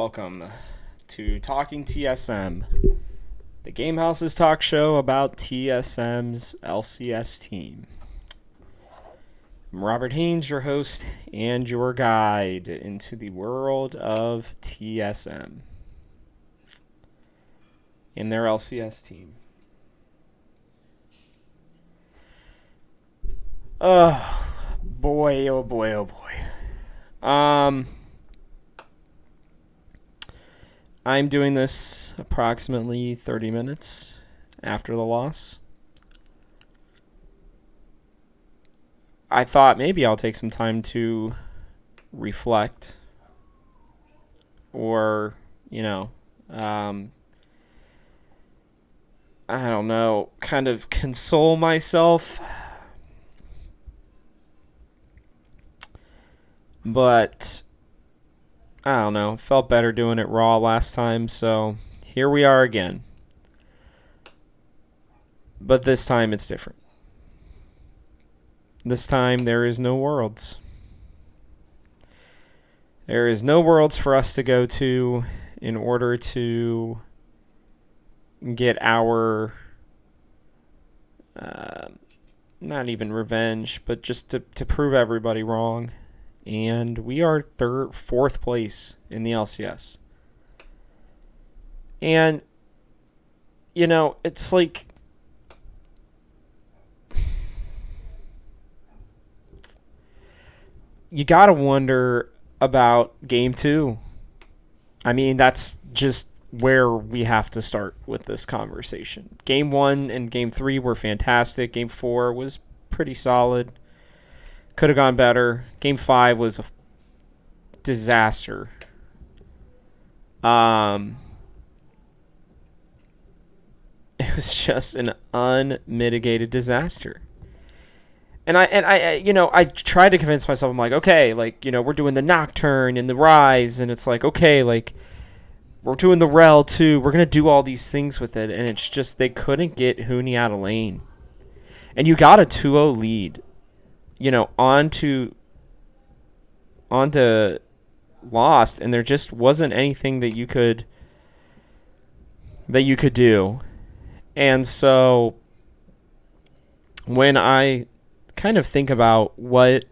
welcome to Talking TSM, the Game House's talk show about TSM's LCS team. I'm Robert Haynes, your host and your guide into the world of TSM and their LCS team. Oh boy, oh boy, oh boy. I'm doing this approximately 30 minutes after the loss. I thought maybe I'll take some time to reflect or, I don't know, kind of console myself. But I don't know, felt better doing it raw last time, so here we are again. But this time it's different. This time there is no worlds. There is no worlds for us to go to in order to get our, not even revenge, but just to prove everybody wrong. And we are fourth place in the LCS. And, it's like, you gotta wonder about Game 2. I mean, that's just where we have to start with this conversation. Game 1 and Game 3 were fantastic. Game 4 was pretty solid. Could have gone better. Game 5 was a disaster. It was just an unmitigated disaster. And I tried to convince myself. I'm like, okay, we're doing the Nocturne and the Rise, and it's like, okay, we're doing the Rel too. We're gonna do all these things with it, and it's just they couldn't get Huni out of lane. And you got a 2-0 lead. Onto Lost, and there just wasn't anything that you could do. And so when I kind of think about what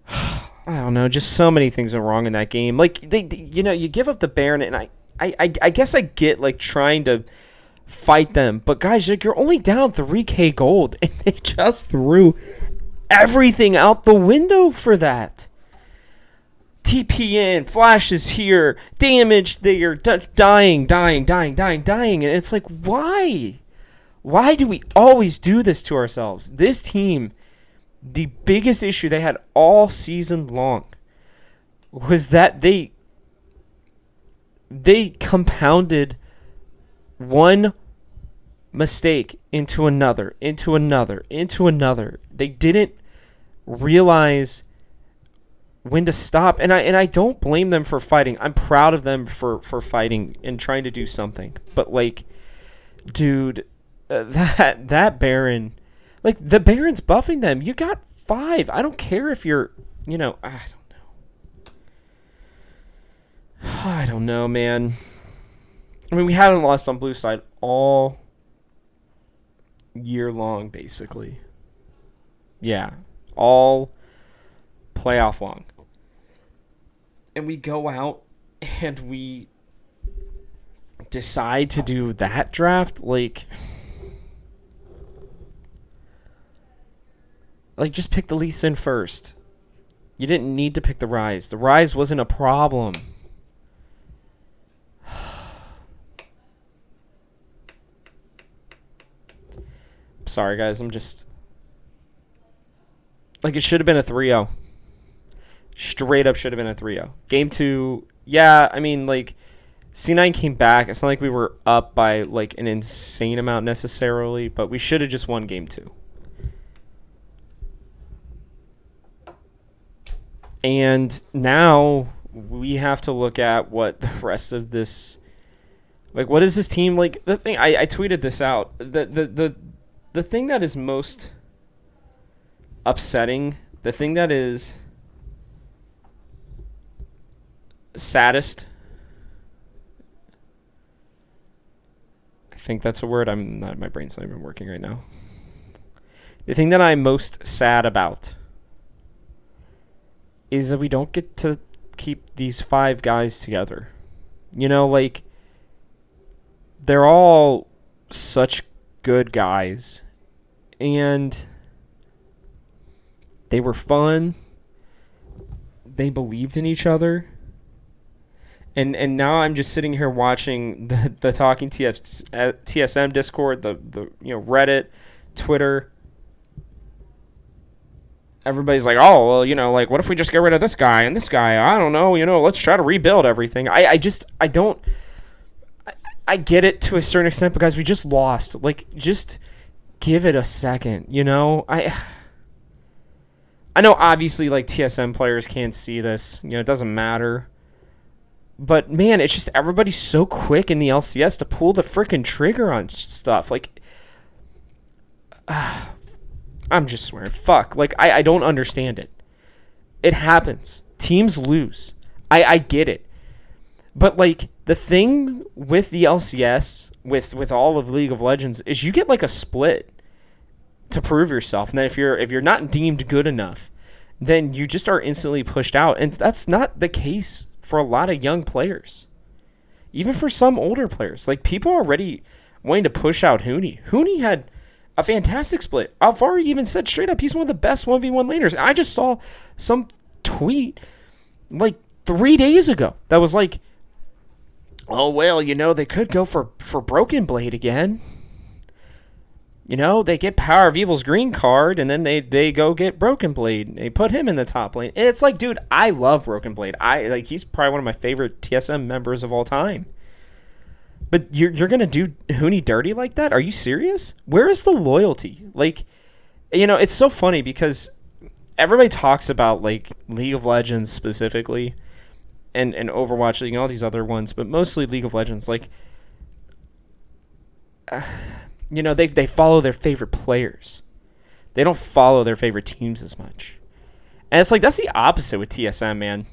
I don't know, just so many things are wrong in that game. You give up the Baron, and I guess I get trying to fight them, but guys, you're only down 3k gold, and they just threw everything out the window for that. TPN, flashes here, damage there, dying, and it's like, why? Why do we always do this to ourselves? This team, the biggest issue they had all season long was that they compounded one mistake into another. They didn't realize when to stop, and I don't blame them for fighting. I'm proud of them for fighting and trying to do something. But dude, that Baron, the Baron's buffing them. You got 5. I don't care if you're, I don't know, man. I mean, we haven't lost on blue side all year long, basically. Yeah, all playoff long. And we go out and we decide to do that draft, just pick the Lee Sin first. You didn't need to pick the Rise. The Rise wasn't a problem. Sorry, guys. I'm just... it should have been a 3-0. Straight up should have been a 3-0. Game 2, yeah, I mean, C9 came back. It's not like we were up by, an insane amount necessarily, but we should have just won Game 2. And now we have to look at what the rest of this... what is this team... the thing... I tweeted this out. The thing that is most upsetting, the thing that is saddest. I think that's a word. I'm not. My brain's not even working right now. The thing that I'm most sad about is that we don't get to keep these 5 guys together. You know, like, they're all such good guys, and they were fun. They believed in each other. And now I'm just sitting here watching the Talking TSM Discord, the Reddit, Twitter. Everybody's like, oh, well, like, what if we just get rid of this guy and this guy? I don't know, let's try to rebuild everything. I get it to a certain extent, because we just lost. Like, just give it a second, I know obviously, like, TSM players can't see this. It doesn't matter. But, man, it's just everybody's so quick in the LCS to pull the freaking trigger on stuff. Like, I'm just swearing. Fuck. Like, I don't understand it. It happens. Teams lose. I get it. But, like, the thing with the LCS, with all of League of Legends, is you get, like, a split to prove yourself. And then if you're not deemed good enough, then you just are instantly pushed out. And that's not the case for a lot of young players. Even for some older players. Like, people are already wanting to push out Huni. Huni had a fantastic split. Alvari even said straight up he's one of the best 1v1 laners. And I just saw some tweet like 3 days ago that was like, oh, well, they could go for Broken Blade again. They get Power of Evil's green card, and then they go get Broken Blade. They put him in the top lane. And it's like, dude, I love Broken Blade. He's probably one of my favorite TSM members of all time. But you're going to do Huni dirty like that? Are you serious? Where is the loyalty? Like, it's so funny because everybody talks about, like, League of Legends specifically and Overwatch League and all these other ones, but mostly League of Legends. Like, they follow their favorite players. They don't follow their favorite teams as much. And it's like, that's the opposite with TSM, man.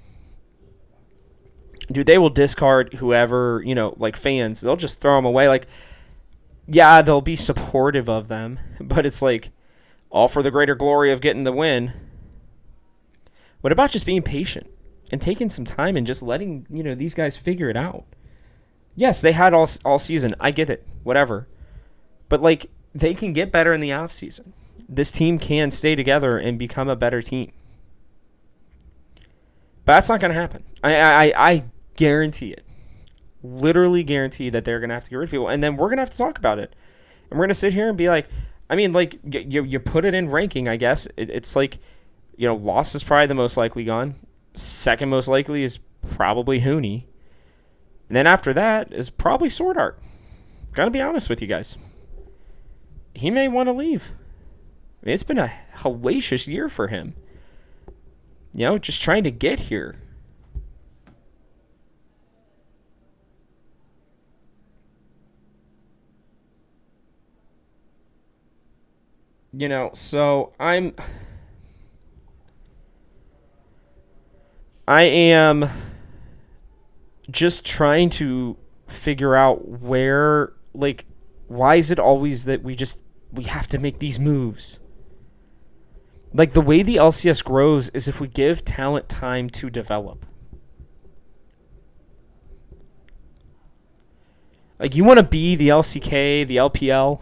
Dude, they will discard whoever, like fans. They'll just throw them away. Like, yeah, they'll be supportive of them, but it's like, all for the greater glory of getting the win. What about just being patient and taking some time and just letting, these guys figure it out? Yes, they had all season. I get it. Whatever. But, like, they can get better in the offseason. This team can stay together and become a better team. But that's not going to happen. I guarantee it. Literally guarantee that they're going to have to get rid of people. And then we're going to have to talk about it. And we're going to sit here and be like, I mean, like, you put it in ranking, I guess. It's like, Lost is probably the most likely gone. Second most likely is probably Huni. And then after that is probably Sword Art. Gotta be honest with you guys. He may want to leave. I mean, it's been a hellacious year for him. Just trying to get here. So I am just trying to figure out where, like, why is it always that we have to make these moves? Like, the way the LCS grows is if we give talent time to develop. Like, you want to be the LCK, the LPL,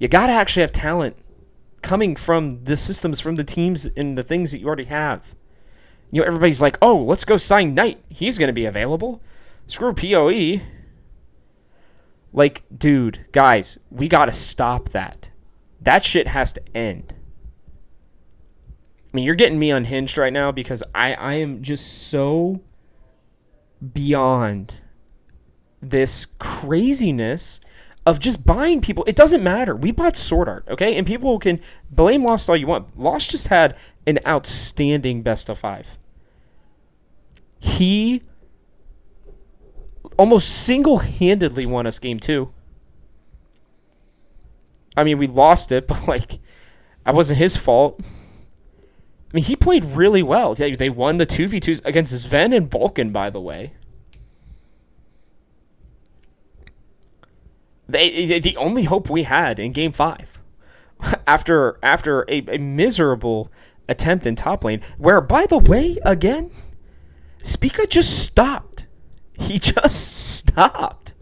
you got to actually have talent coming from the systems, from the teams and the things that you already have. Everybody's like, oh, let's go sign Knight. He's going to be available. Screw PoE. Like, dude, guys, we got to stop that. That shit has to end. I mean, you're getting me unhinged right now because I am just so beyond this craziness of just buying people. It doesn't matter. We bought Sword Art, okay? And people can blame Lost all you want. Lost just had an outstanding best of 5. He almost single-handedly won us game 2. I mean, we lost it, but, like, that wasn't his fault. I mean, he played really well. They won the 2v2s against Sven and Vulcan, by the way. The only hope we had in Game 5 after a miserable attempt in top lane, where, by the way, again, Spica just stopped. He just stopped.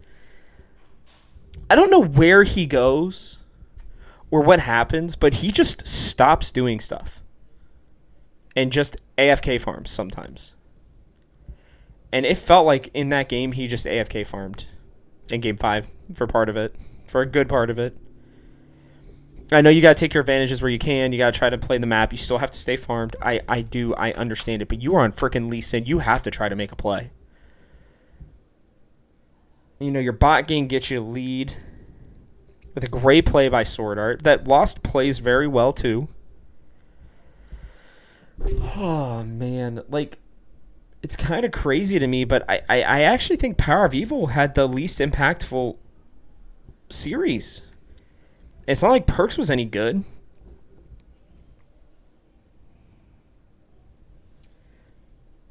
I don't know where he goes or what happens, but he just stops doing stuff and just AFK farms sometimes. And it felt like in that game he just AFK farmed in Game 5 for part of it, for a good part of it. I know you got to take your advantages where you can. You got to try to play the map. You still have to stay farmed. I understand it. But you are on freaking Lee Sin. You have to try to make a play. You know, your bot game gets you a lead with a great play by Sword Art. That Lost plays very well, too. Oh, man. Like, it's kind of crazy to me, but I actually think Power of Evil had the least impactful series. It's not like Perks was any good.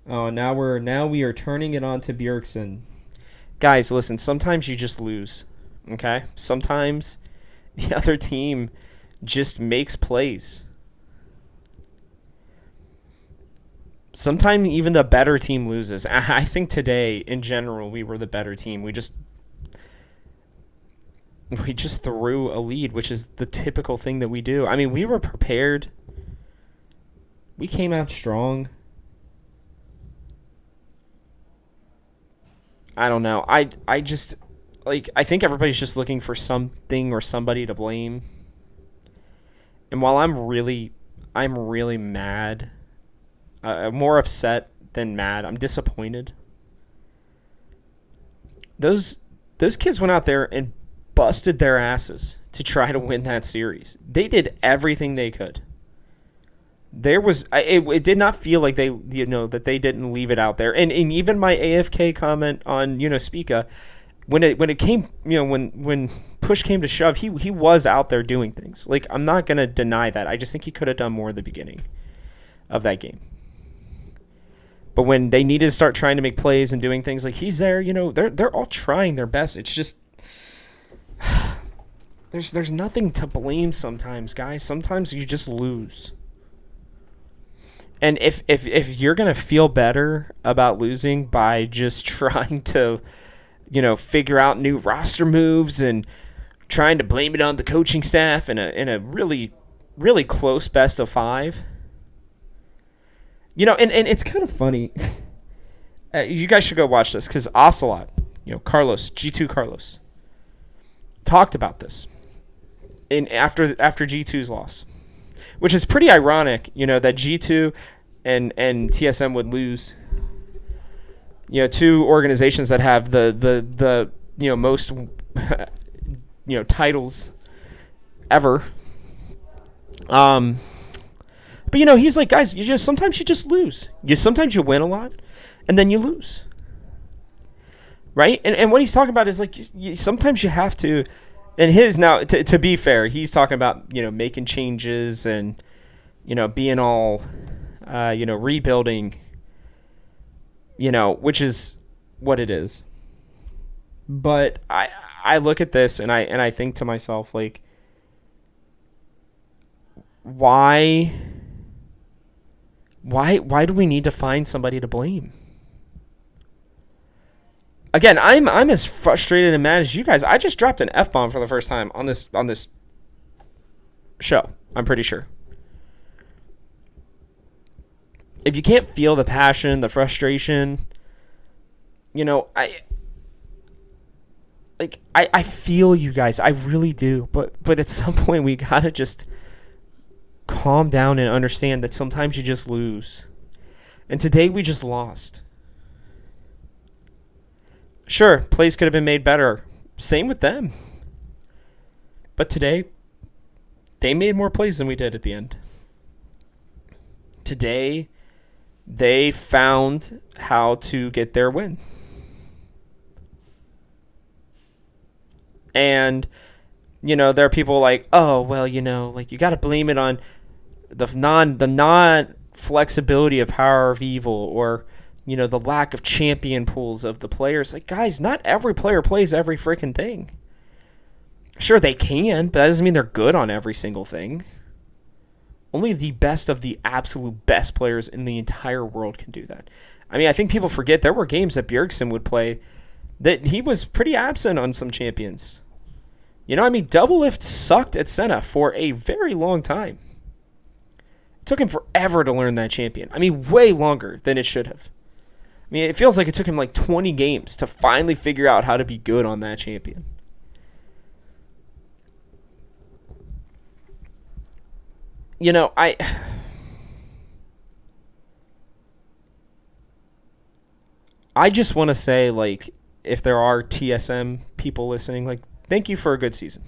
Oh, now we are turning it on to Bjergsen. Guys, listen, sometimes you just lose. Okay? Sometimes the other team just makes plays. Sometimes even the better team loses. I think today, in general, we were the better team. We just threw a lead, which is the typical thing that we do. I mean, we were prepared. We came out strong. I don't know. I just, like, I think everybody's just looking for something or somebody to blame. And while I'm really mad, more upset than mad. I'm disappointed. Those kids went out there and busted their asses to try to win that series. They did everything they could. It did not feel like that they didn't leave it out there. And even my AFK comment on Spica, when it came, when push came to shove, he was out there doing things. Like, I'm not gonna deny that. I just think he could have done more at the beginning of that game. But when they needed to start trying to make plays and doing things, like, he's there, they're all trying their best. It's just there's nothing to blame sometimes, guys. Sometimes you just lose. And if you're gonna feel better about losing by just trying to, figure out new roster moves and trying to blame it on the coaching staff in a really, really close best of 5. And it's kind of funny. You guys should go watch this, because Ocelot, Carlos, G2 Carlos, talked about this after G2's loss, which is pretty ironic, that G2 and TSM would lose, two organizations that have the most titles ever. But he's like, guys, sometimes you just lose. Sometimes you win a lot, and then you lose. Right? And what he's talking about is, like, sometimes you have to. And now, to be fair, he's talking about making changes and being all rebuilding. Which is what it is. But I look at this and I think to myself, like, why do we need to find somebody to blame? Again, I'm as frustrated and mad as you guys. I just dropped an F-bomb for the first time on this show, I'm pretty sure. If you can't feel the passion, the frustration, I feel you guys. I really do. But at some point we gotta just calm down and understand that sometimes you just lose. And today we just lost. Sure, plays could have been made better. Same with them. But today, they made more plays than we did at the end. Today, they found how to get their win. And, there are people like, oh, well, like, you got to blame it on the flexibility of Power of Evil or, the lack of champion pools of the players. Like, guys, not every player plays every freaking thing. Sure, they can, but that doesn't mean they're good on every single thing. Only the best of the absolute best players in the entire world can do that. I mean, I think people forget there were games that Bjergsen would play that he was pretty absent on some champions. Double lift sucked at Senna for a very long time. It took him forever to learn that champion. Way longer than it should have. It feels like it took him like 20 games to finally figure out how to be good on that champion. I just want to say, like, if there are TSM people listening, like, thank you for a good season.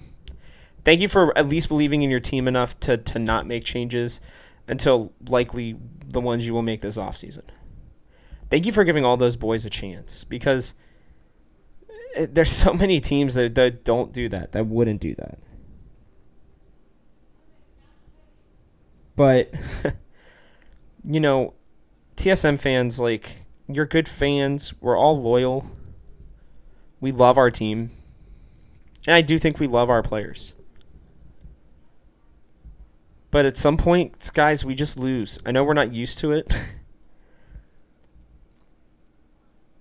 Thank you for at least believing in your team enough to not make changes until likely the ones you will make this offseason. Thank you for giving all those boys a chance, because there's so many teams that don't do that wouldn't do that. But, TSM fans, like, you're good fans. We're all loyal. We love our team. And I do think we love our players. But at some point, guys, we just lose. I know we're not used to it.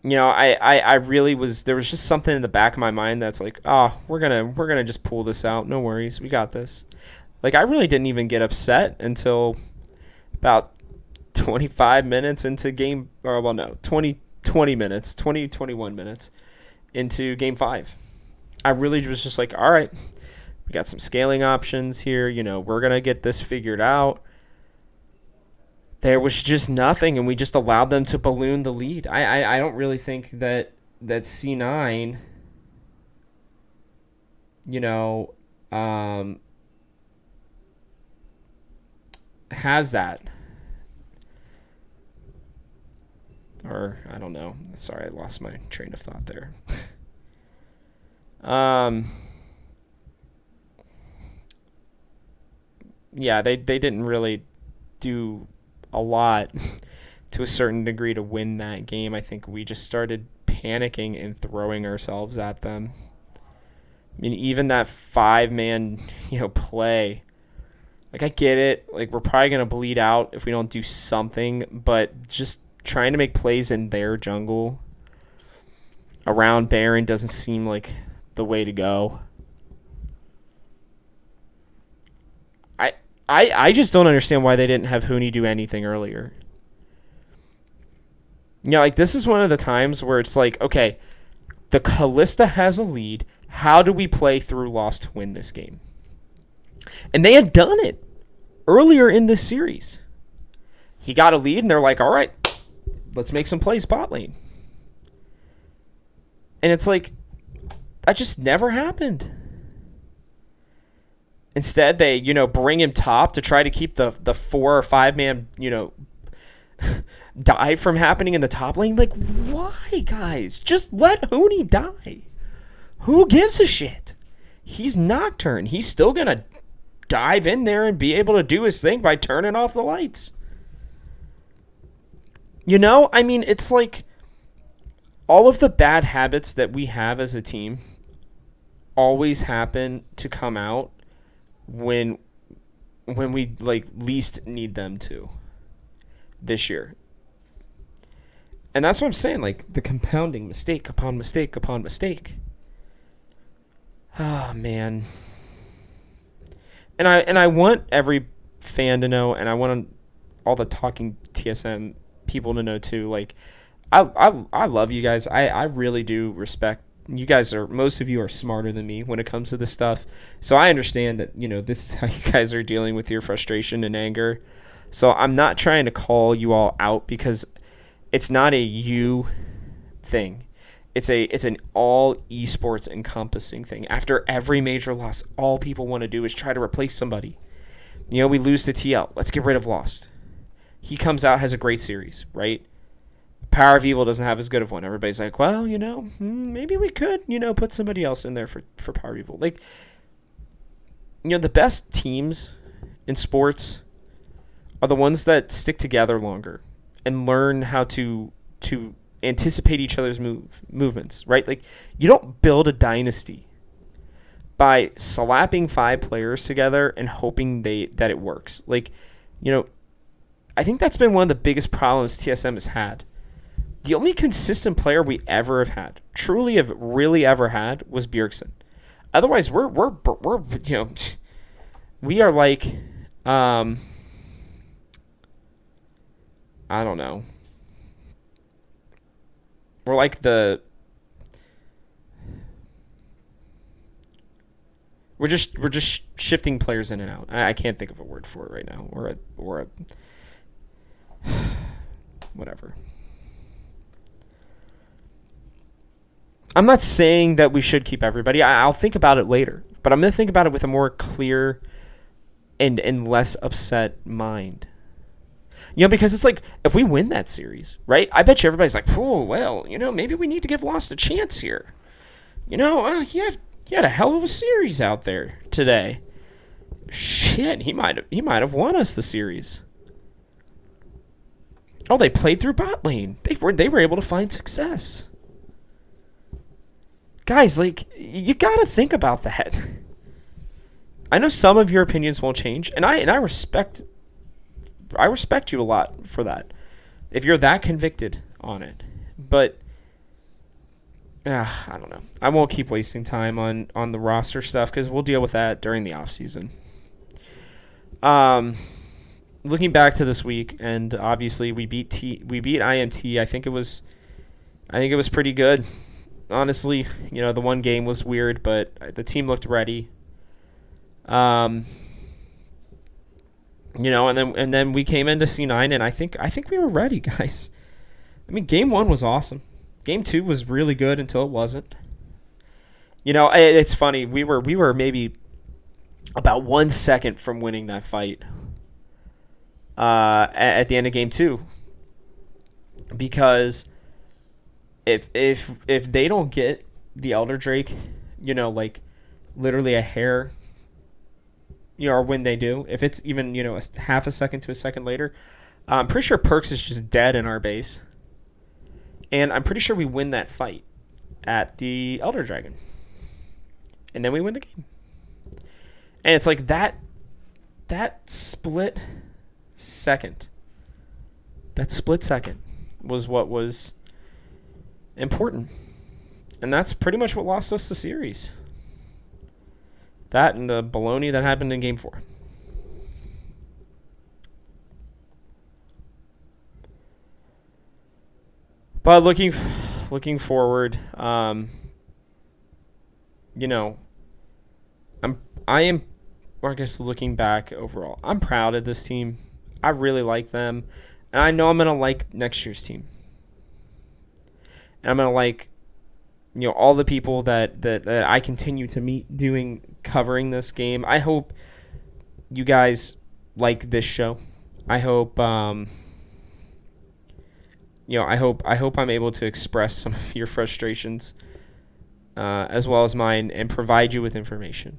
I really was. There was just something in the back of my mind that's like, we're gonna just pull this out. No worries, we got this. Like, I really didn't even get upset until about 25 minutes into game, 20 minutes, 21 minutes into game 5. I really was just like, all right, we got some scaling options here. We're going to get this figured out. There was just nothing, and we just allowed them to balloon the lead. I don't really think that C9, has that. Or, I don't know. Sorry, I lost my train of thought there. Yeah, they didn't really do a lot to a certain degree to win that game. I think we just started panicking and throwing ourselves at them. Even that 5-man, play. Like, I get it. Like, we're probably going to bleed out if we don't do something, but just trying to make plays in their jungle around Baron doesn't seem like the way to go. I just don't understand why they didn't have Huni do anything earlier. Like, this is one of the times where it's like, okay, the Kalista has a lead. How do we play through loss to win this game? And they had done it earlier in this series. He got a lead, and they're like, all right, let's make some plays bot lane. And it's like, that just never happened. Instead, they, bring him top to try to keep the 4 or 5-man, dive from happening in the top lane. Like, why, guys? Just let Huni die. Who gives a shit? He's Nocturne. He's still going to dive in there and be able to do his thing by turning off the lights. It's like all of the bad habits that we have as a team always happen to come out when we like least need them to this year. And that's what I'm saying, like the compounding mistake upon mistake upon mistake. Oh man. And I want every fan to know, and I want all the talking TSM people to know too, like I love you guys. I really do respect you guys. Most of you are smarter than me when it comes to this stuff. So I understand that, this is how you guys are dealing with your frustration and anger. So I'm not trying to call you all out because it's not a you thing. It's an all esports encompassing thing. After every major loss, all people want to do is try to replace somebody. We lose to TL. Let's get rid of Lost. He comes out, has a great series, right? Power of Evil doesn't have as good of one. Everybody's like, well, maybe we could, put somebody else in there for Power of Evil. Like, the best teams in sports are the ones that stick together longer and learn how to anticipate each other's movements, right? Like you don't build a dynasty by slapping 5 players together and hoping that it works. Like, you know, I think that's been one of the biggest problems TSM has had. The only consistent player we ever have had, truly have really ever had, was Bjergsen. Otherwise, we're we are like, I don't know. We're like we're just shifting players in and out. I can't think of a word for it right now. Or a whatever. I'm not saying that we should keep everybody. I'll think about it later, but I'm gonna think about it with a more clear and less upset mind. Because it's like if we win that series, right? I bet you everybody's like, "Oh, well, maybe we need to give Lost a chance here." He had a hell of a series out there today. Shit, he might have won us the series. Oh, they played through bot lane. They were able to find success. Guys, like you got to think about that. I know some of your opinions won't change, and I respect you a lot for that. If you're that convicted on it, but I don't know. I won't keep wasting time on the roster stuff because we'll deal with that during the off season. Looking back to this week, and obviously we beat IMT. I think it was pretty good. Honestly, the one game was weird, but the team looked ready. And then we came into C9, and I think we were ready, guys. I mean, game 1 was awesome. Game 2 was really good until it wasn't. It's funny. We were maybe about 1 second from winning that fight at the end of game 2, because if they don't get the Elder Drake, like literally a hair, or when they do, if it's even a half a second to a second later, I'm pretty sure Perks is just dead in our base. And I'm pretty sure we win that fight at the Elder Dragon. And then we win the game. And it's like that split second. That split second was what was important. And that's pretty much what lost us the series. That and the baloney that happened in game 4. But looking forward, I am, or I guess looking back overall, I'm proud of this team. I really like them, and I know I'm gonna like next year's team. And I'm gonna like, all the people that I continue to meet covering this game. I hope you guys like this show. I hope. I hope I'm able to express some of your frustrations as well as mine and provide you with information.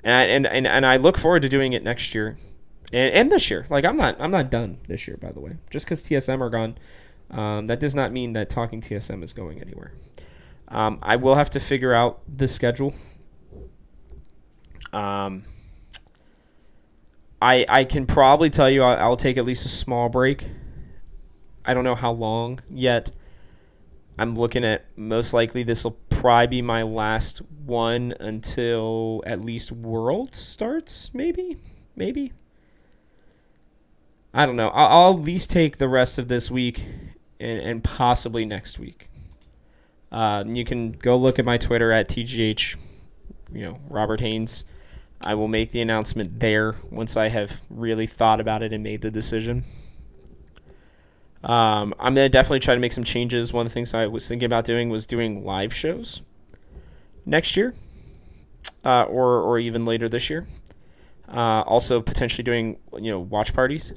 And I look forward to doing it next year and this year. Like I'm not done this year, by the way. Just because TSM are gone, that does not mean that Talking TSM is going anywhere. I will have to figure out the schedule. I can probably tell you I'll take at least a small break. I don't know how long yet. I'm looking at most likely this will probably be my last one until at least World starts, maybe. I don't know. I'll at least take the rest of this week and possibly next week. You can go look at my Twitter at TGH, Robert Haynes. I will make the announcement there once I have really thought about it and made the decision. I'm going to definitely try to make some changes. One of the things I was thinking about doing was doing live shows next year, or even later this year. Also potentially doing, watch parties.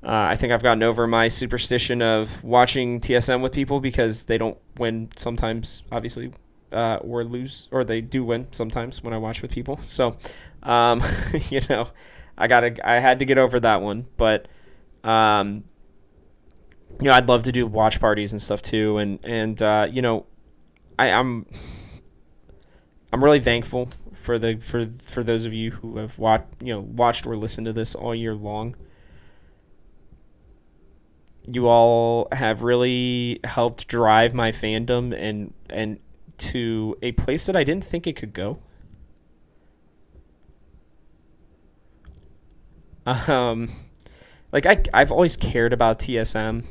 I think I've gotten over my superstition of watching TSM with people because they don't win sometimes, obviously, or lose, or they do win sometimes when I watch with people. So, I had to get over that one, but um, I'd love to do watch parties and stuff too, and I'm really thankful for those of you who have watched or listened to this all year long. You all have really helped drive my fandom and to a place that I didn't think it could go. Um, like I've always cared about TSM,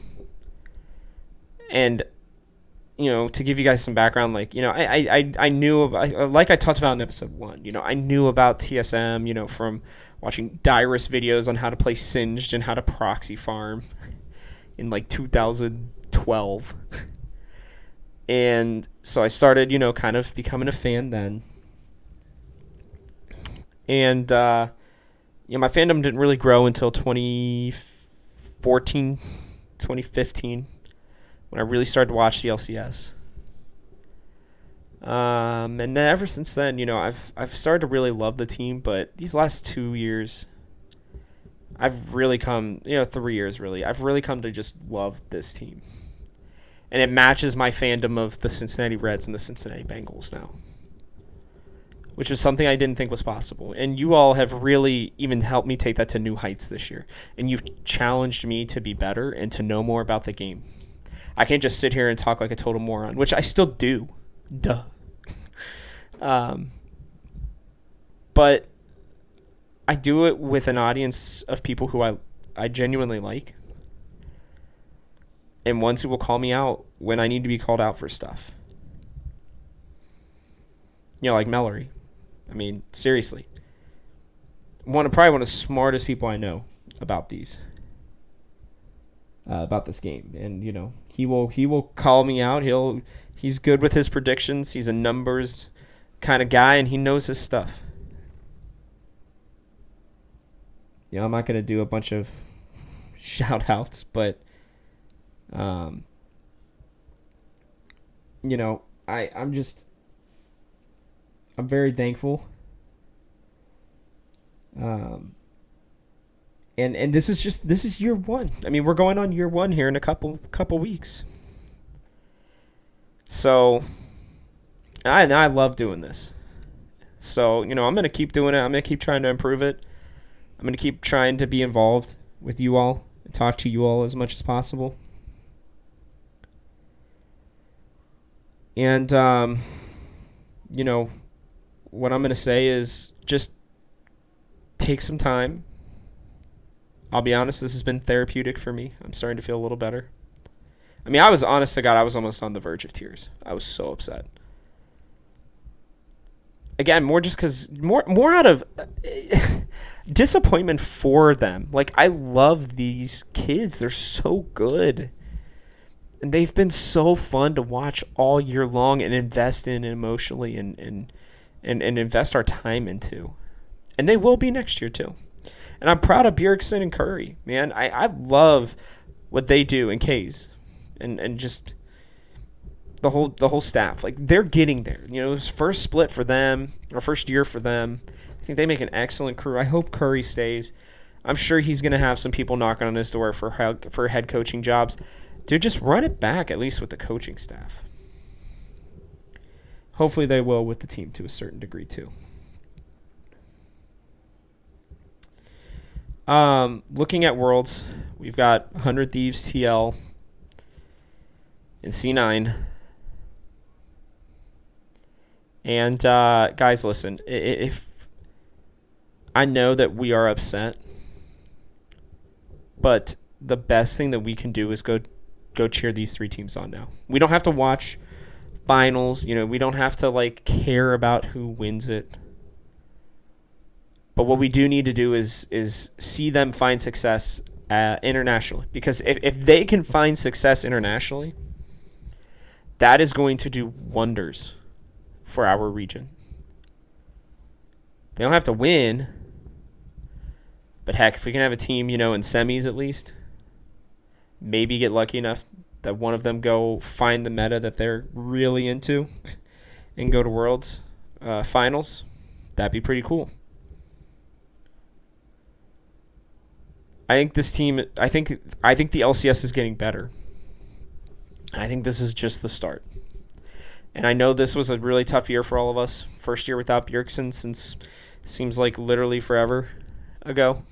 and to give you guys some background, like I knew about, like I talked about in episode 1. I knew about TSM, from watching Dyrus videos on how to play Singed and how to proxy farm in like 2012. And so I started, kind of becoming a fan then. And my fandom didn't really grow until 2014, 2015, when I really started to watch the LCS. And then ever since then, I've started to really love the team. But these last 2 years, I've really come, 3 years really, I've really come to just love this team. And it matches my fandom of the Cincinnati Reds and the Cincinnati Bengals now, which was something I didn't think was possible. And you all have really even helped me take that to new heights this year. And you've challenged me to be better and to know more about the game. I can't just sit here and talk like a total moron, which I still do. Duh. But I do it with an audience of people who I genuinely like, and ones who will call me out when I need to be called out for stuff. Like Mallory. I mean, seriously. Probably one of the smartest people I know about about this game. And, he will call me out. He's good with his predictions. He's a numbers kind of guy, and he knows his stuff. I'm not going to do a bunch of shout outs, but I'm very thankful. And this is year 1. I mean, we're going on year 1 here in a couple weeks. So I love doing this. So, I'm going to keep doing it. I'm going to keep trying to improve it. I'm going to keep trying to be involved with you all and talk to you all as much as possible. And, what I'm going to say is just take some time. I'll be honest, this has been therapeutic for me. I'm starting to feel a little better. I mean, I was honest to God, I was almost on the verge of tears. I was so upset. Again, more just because, more out of disappointment for them. Like, I love these kids. They're so good. And they've been so fun to watch all year long and invest in emotionally and invest our time into. And they will be next year, too. And I'm proud of Bjergsen and Curry, man. I love what they do in K's and just the whole staff. Like, they're getting there. It was first split for them, or first year for them. I think they make an excellent crew. I hope Curry stays. I'm sure he's going to have some people knocking on his door for head coaching jobs. Dude, just run it back, at least with the coaching staff. Hopefully they will with the team to a certain degree, too. Looking at Worlds, we've got 100 Thieves TL and C9. And, guys, listen, if I know that we are upset, but the best thing that we can do is go cheer these 3 teams on now. We don't have to watch finals. We don't have to, care about who wins it. But what we do need to do is see them find success internationally. Because if they can find success internationally, that is going to do wonders for our region. They don't have to win. But heck, if we can have a team, in semis at least, maybe get lucky enough that one of them go find the meta that they're really into and go to Worlds finals, that'd be pretty cool. I think this team. I think the LCS is getting better. I think this is just the start. And I know this was a really tough year for all of us. First year without Bjergsen since seems like literally forever ago.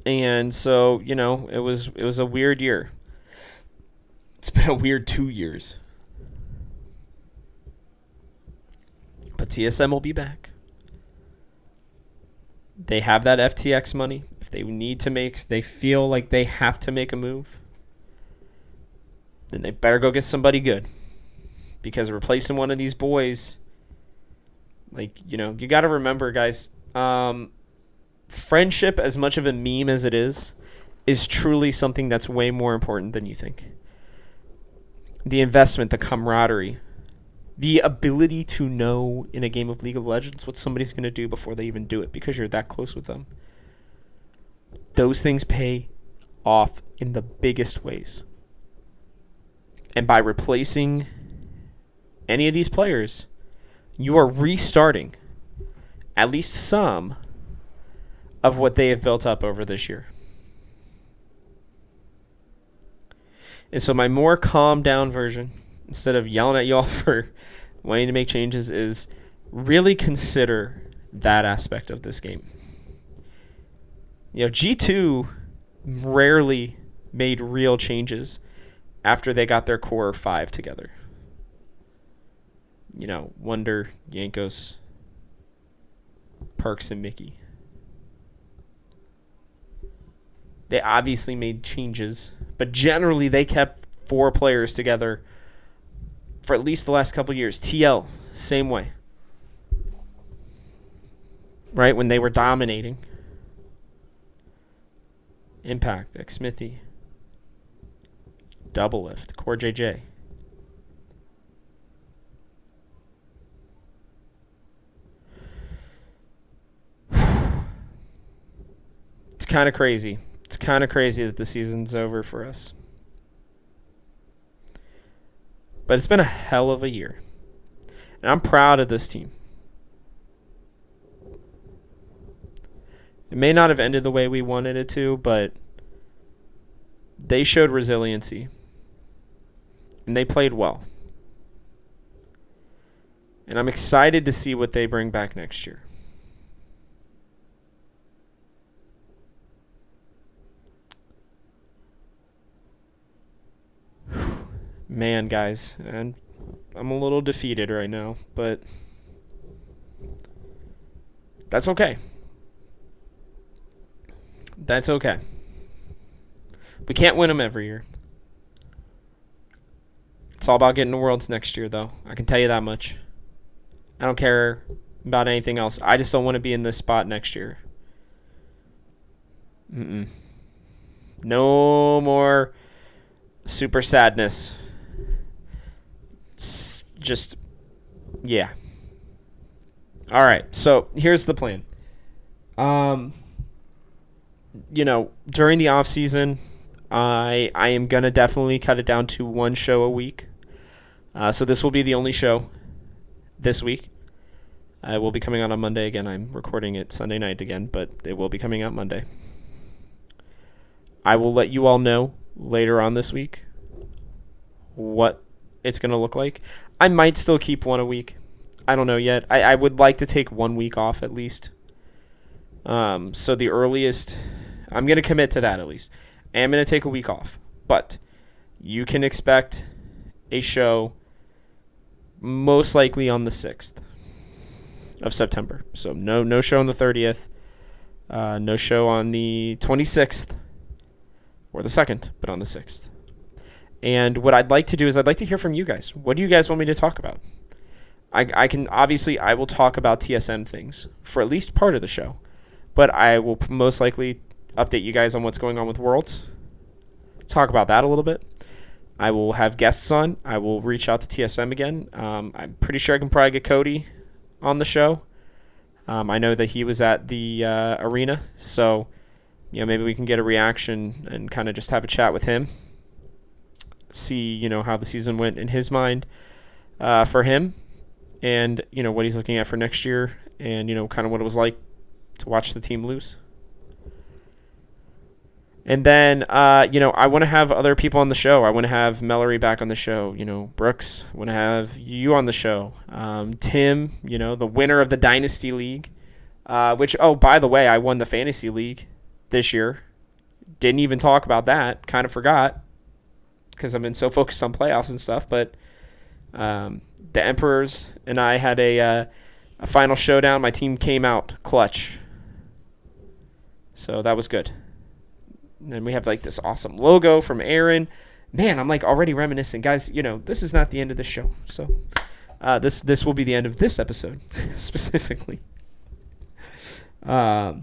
And so, it was a weird year. It's been a weird 2 years. But TSM will be back. They have that FTX money. If they feel like they have to make a move, then they better go get somebody good. Because replacing one of these boys, you got to remember, guys, friendship, as much of a meme as it is truly something that's way more important than you think. The investment, the camaraderie, the ability to know in a game of League of Legends what somebody's going to do before they even do it because you're that close with them. Those things pay off in the biggest ways. And by replacing any of these players, you are restarting at least some of what they have built up over this year. And so my more calmed down version, instead of yelling at y'all for wanting to make changes, is really consider that aspect of this game. G2 rarely made real changes after they got their core 5 together. Wonder, Yankos, Perks, and Mickey. They obviously made changes, but generally they kept 4 players together for at least the last couple years. TL, same way. Right? When they were dominating. Impact, Xmithy, Double Lift, Core JJ. It's kind of crazy. It's kind of crazy that the season's over for us. But it's been a hell of a year. And I'm proud of this team. It may not have ended the way we wanted it to, but they showed resiliency. And they played well. And I'm excited to see what they bring back next year. Man, guys, and I'm a little defeated right now, but that's okay. That's okay. We can't win them every year. It's all about getting the Worlds next year, though. I can tell you that much. I don't care about anything else. I just don't want to be in this spot next year. No more super sadness. Just, yeah. All right, so here's the plan. During the off season, I am gonna definitely cut it down to 1 show a week. So this will be the only show this week. I will be coming out on Monday again. I'm recording it Sunday night again, but it will be coming out Monday. I will let you all know later on this week what it's going to look like. I might still keep 1 a week. I don't know yet. I would like to take 1 week off at least. So the earliest, I'm going to commit to that at least. I am going to take a week off. But you can expect a show most likely on the 6th of September. So no show on the 30th. No show on the 26th or the 2nd, but on the 6th. And what I'd like to do is I'd like to hear from you guys. What do you guys want me to talk about? I will talk about TSM things for at least part of the show, but I will most likely update you guys on what's going on with Worlds. Talk about that a little bit. I will have guests on. I will reach out to TSM again. I'm pretty sure I can probably get Cody on the show. I know that he was at the arena, so maybe we can get a reaction and kind of just have a chat with him. See, how the season went in his mind for him. and what he's looking at for next year, and kind of what it was like to watch the team lose. And then, I want to have other people on the show. I want to have Mallory back on the show. Brooks, I want to have you on the show. Tim, the winner of the Dynasty League, which, oh, by the way, I won the Fantasy League this year. Didn't even talk about that. Kind of forgot because I've been so focused on playoffs and stuff. But the Emperors and I had a final showdown. My team came out clutch. So that was good. And we have like this awesome logo from Aaron. Man, I'm like already reminiscing. Guys, this is not the end of the show. So this will be the end of this episode specifically. But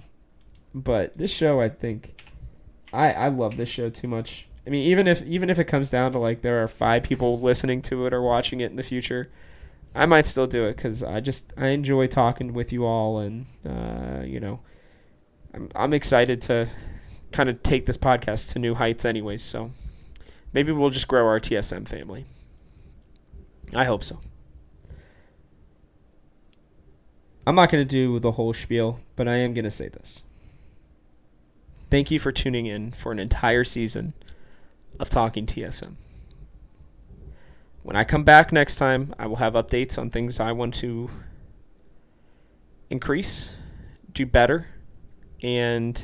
this show, I think, I love this show too much. I mean, even if it comes down to like there are 5 people listening to it or watching it in the future, I might still do it because I enjoy talking with you all, and I'm excited to kind of take this podcast to new heights anyways, so maybe we'll just grow our TSM family. I hope so. I'm not going to do the whole spiel, but I am going to say this. Thank you for tuning in for an entire season of Talking TSM. When I come back next time, I will have updates on things I want to increase, do better, and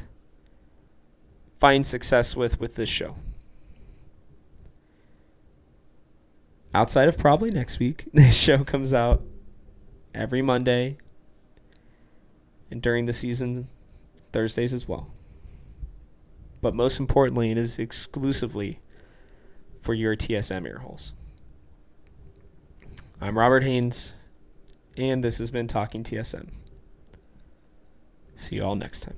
find success with this show. Outside of probably next week, this show comes out every Monday, and during the season, Thursdays as well. But most importantly, it is exclusively for your TSM earholes. I'm Robert Haynes, and this has been Talking TSM. See you all next time.